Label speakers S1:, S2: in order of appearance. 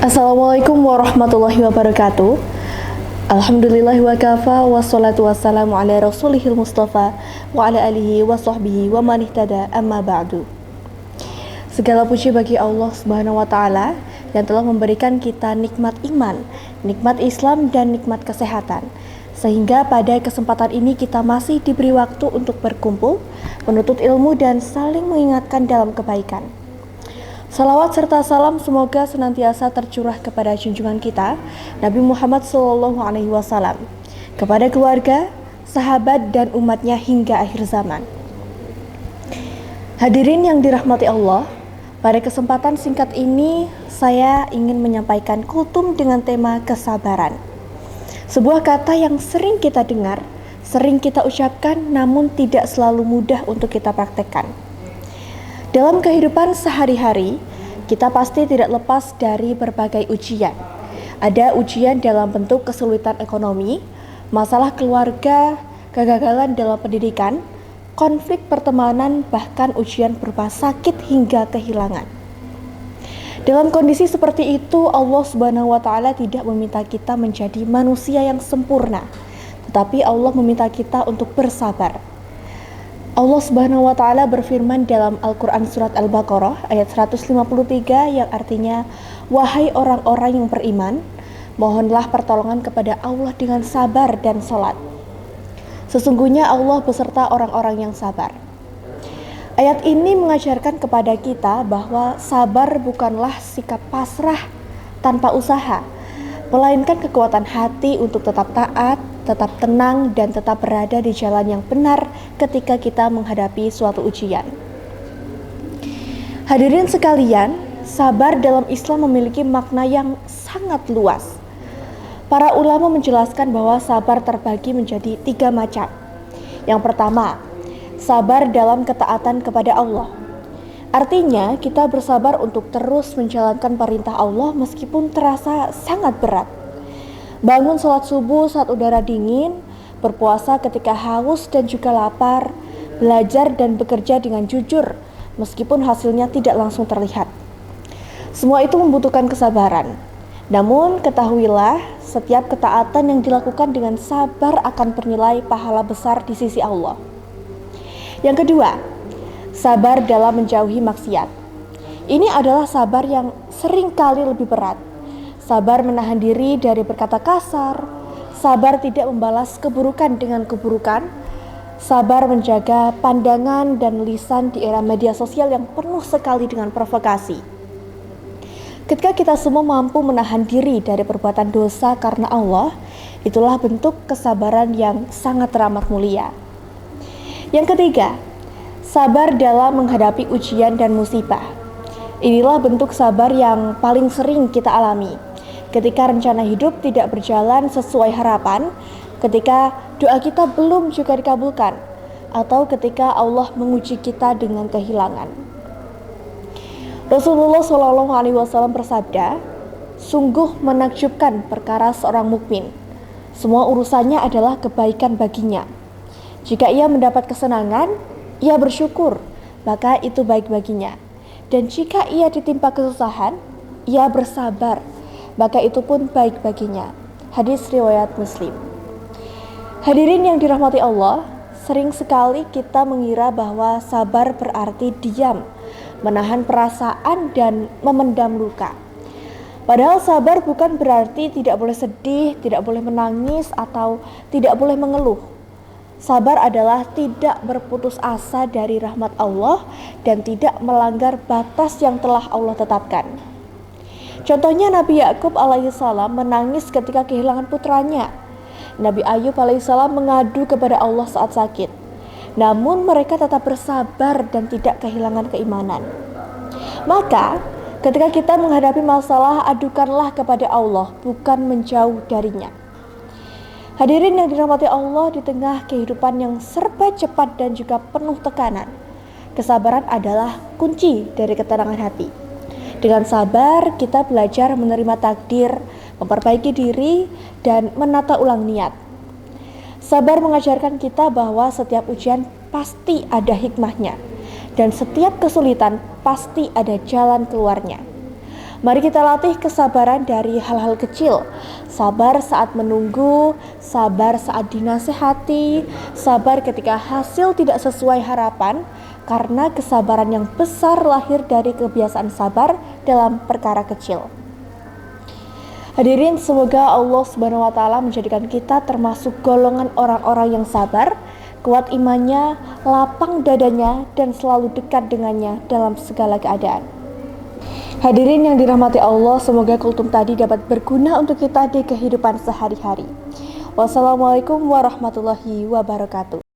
S1: Assalamualaikum warahmatullahi wabarakatuh. Alhamdulillahi wa kafa, wassalatu wassalamu ala rasulihil mustafa wa ala alihi wa sahbihi wa man ihtada, amma ba'du. Segala puji bagi Allah subhanahu wa ta'ala yang telah memberikan kita nikmat iman, nikmat Islam dan nikmat kesehatan, sehingga pada kesempatan ini kita masih diberi waktu untuk berkumpul, menuntut ilmu dan saling mengingatkan dalam kebaikan. Salawat serta salam semoga senantiasa tercurah kepada junjungan kita Nabi Muhammad SAW, kepada keluarga, sahabat dan umatnya hingga akhir zaman. Hadirin yang dirahmati Allah, pada kesempatan singkat ini saya ingin menyampaikan kultum dengan tema kesabaran. Sebuah kata yang sering kita dengar, sering kita ucapkan, namun tidak selalu mudah untuk kita praktekkan. Dalam kehidupan sehari-hari, kita pasti tidak lepas dari berbagai ujian. Ada ujian dalam bentuk kesulitan ekonomi, masalah keluarga, kegagalan dalam pendidikan, konflik pertemanan, bahkan ujian berupa sakit hingga kehilangan. Dalam kondisi seperti itu, Allah Subhanahu wa Ta'ala tidak meminta kita menjadi manusia yang sempurna, tetapi Allah meminta kita untuk bersabar. Allah Subhanahu wa Ta'ala berfirman dalam Al-Quran Surat Al-Baqarah ayat 153 yang artinya, "Wahai orang-orang yang beriman, mohonlah pertolongan kepada Allah dengan sabar dan salat. Sesungguhnya Allah beserta orang-orang yang sabar." Ayat ini mengajarkan kepada kita bahwa sabar bukanlah sikap pasrah tanpa usaha, melainkan kekuatan hati untuk tetap taat, tetap tenang, dan tetap berada di jalan yang benar ketika kita menghadapi suatu ujian. Hadirin sekalian, sabar dalam Islam memiliki makna yang sangat luas. Para ulama menjelaskan bahwa sabar terbagi menjadi 3 macam. Yang pertama, sabar dalam ketaatan kepada Allah. Artinya, kita bersabar untuk terus menjalankan perintah Allah meskipun terasa sangat berat. Bangun sholat subuh saat udara dingin, berpuasa ketika haus dan juga lapar, belajar dan bekerja dengan jujur meskipun hasilnya tidak langsung terlihat. Semua itu membutuhkan kesabaran. Namun ketahuilah, setiap ketaatan yang dilakukan dengan sabar akan bernilai pahala besar di sisi Allah. Yang kedua, sabar dalam menjauhi maksiat. Ini adalah sabar yang sering kali lebih berat. Sabar menahan diri dari berkata kasar, sabar tidak membalas keburukan dengan keburukan, sabar menjaga pandangan dan lisan di era media sosial yang penuh sekali dengan provokasi. Ketika kita semua mampu menahan diri dari perbuatan dosa karena Allah, itulah bentuk kesabaran yang sangat teramat mulia. Yang ketiga, sabar dalam menghadapi ujian dan musibah. Inilah bentuk sabar yang paling sering kita alami. Ketika rencana hidup tidak berjalan sesuai harapan, ketika doa kita belum juga dikabulkan, atau ketika Allah menguji kita dengan kehilangan. Rasulullah SAW bersabda, "Sungguh menakjubkan perkara seorang mukmin. Semua urusannya adalah kebaikan baginya. Jika ia mendapat kesenangan, ia bersyukur, maka itu baik baginya. Dan jika ia ditimpa kesusahan, ia bersabar, maka itu pun baik baginya." Hadis riwayat Muslim. Hadirin yang dirahmati Allah, sering sekali kita mengira bahwa sabar berarti diam, menahan perasaan dan memendam luka. Padahal sabar bukan berarti tidak boleh sedih, tidak boleh menangis, atau tidak boleh mengeluh. Sabar adalah tidak berputus asa dari rahmat Allah dan tidak melanggar batas yang telah Allah tetapkan. Contohnya Nabi Yakub alaihissalam menangis ketika kehilangan putranya. Nabi Ayub alaihissalam mengadu kepada Allah saat sakit. Namun mereka tetap bersabar dan tidak kehilangan keimanan. Maka ketika kita menghadapi masalah, adukanlah kepada Allah, bukan menjauh darinya. Hadirin yang dirahmati Allah, di tengah kehidupan yang serba cepat dan juga penuh tekanan, kesabaran adalah kunci dari ketenangan hati. Dengan sabar, kita belajar menerima takdir, memperbaiki diri, dan menata ulang niat. Sabar mengajarkan kita bahwa setiap ujian pasti ada hikmahnya, dan setiap kesulitan pasti ada jalan keluarnya. Mari kita latih kesabaran dari hal-hal kecil. Sabar saat menunggu, sabar saat dinasehati, sabar ketika hasil tidak sesuai harapan, karena kesabaran yang besar lahir dari kebiasaan sabar dalam perkara kecil. Hadirin, semoga Allah Subhanahu wa taala menjadikan kita termasuk golongan orang-orang yang sabar, kuat imannya, lapang dadanya, dan selalu dekat dengannya dalam segala keadaan. Hadirin yang dirahmati Allah, semoga kultum tadi dapat berguna untuk kita di kehidupan sehari-hari. Wassalamualaikum warahmatullahi wabarakatuh.